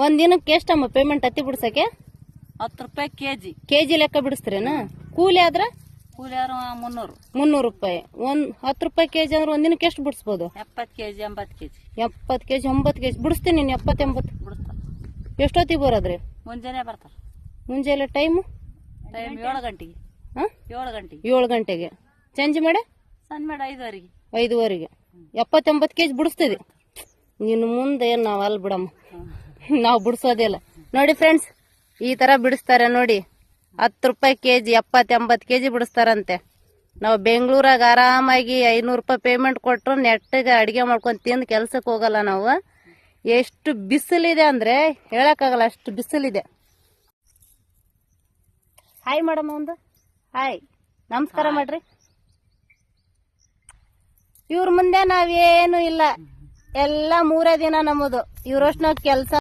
ಒಂದ್ ದಿನಕ್ಕೆ ಎಷ್ಟಮ್ಮ ಪೇಮೆಂಟ್ ಹತ್ತಿ ಬಿಡ್ಸಕ್ಕೆ? 10 ರೂಪಾಯಿ ಕೆಜಿ. ಕೆಜಿ ಲೆಕ್ಕ ಬಿಡಿಸ್ತೀರೇನ? ಕೂಲಿ ಆದ್ರ ಕೂಲಿ 300. 300 ರೂಪಾಯಿ. 10 ರೂಪಾಯಿ ಕೆಜಿ ಅಂದ್ರೆ ಒಂದ್ ದಿನಕ್ಕೆ ಎಷ್ಟು ಬಿಡಿಸ್ಬೋದು? 70 ಕೆಜಿ 80 ಕೆಜಿ. 70 ಕೆಜಿ 80 ಕೆಜಿ ಬಿಡಿಸ್ತೀನಿ ನೀನು. 70 80 ಬಿಡಿಸ್ತಾರ. ಎಷ್ಟೊತ್ತಿಗೆ ಬರೋದ್ರಿ? ಮುಂಜಾನೆ ಬರ್ತಾರ. ಮುಂಜಾನೆ ಟೈಮ್ 7 ಗಂಟೆಗೆ. 7 ಗಂಟೆಗೆ. 7 ಗಂಟೆಗೆ. ಸಂಜೆ ಮಾಡೆ ಸಂಜೆ ಮಾಡಿ 5ವರೆಗೆ. 5ವರೆಗೆ. 70 80 ಕೆಜಿ ಬಿಡಿಸ್ತಿದ್ವಿ. ನೀನು ಮುಂದೆ ನಾವ್ ಅಲ್ಲಿ ಬಿಡಮ್ಮ, ನಾವು ಬಿಡಿಸೋದಿಲ್ಲ. ನೋಡಿ ಫ್ರೆಂಡ್ಸ್, ಈ ತರ ಬಿಡಿಸ್ತಾರೆ ನೋಡಿ. 10 ರೂಪಾಯಿ ಕೆಜಿ 70 80 ಕೆಜಿ ಬಿಡಿಸ್ತಾರಂತೆ. ನಾವು ಬೆಂಗಳೂರಾಗ ಆರಾಮಾಗಿ 500 ರೂಪಾಯಿ ಪೇಮೆಂಟ್ ಕೊಟ್ಟರು ನೆಟ್ಟಿಗೆ ಅಡಿಗೆ ಮಾಡ್ಕೊಂಡು ತಿಂದು ಕೆಲ್ಸಕ್ಕೆ ಹೋಗಲ್ಲ ನಾವು. ಎಷ್ಟು ಬಿಸಿಲಿದೆ ಅಂದ್ರೆ ಹೇಳಕ್ಕಾಗಲ್ಲ, ಅಷ್ಟು ಬಿಸಿಲಿದೆ. ಹಾಯ್ ಮೇಡಮ್, ಒಂದು ಹಾಯ್ ನಮಸ್ಕಾರ ಮಾಡ್ರಿ. ಇವ್ರ ಮುಂದೆ ನಾವೇನು ಇಲ್ಲ, ಎಲ್ಲ 3 ದಿನ ನಮ್ಮದು. ಇವ್ರಷ್ಟು ನಾವು ಕೆಲಸ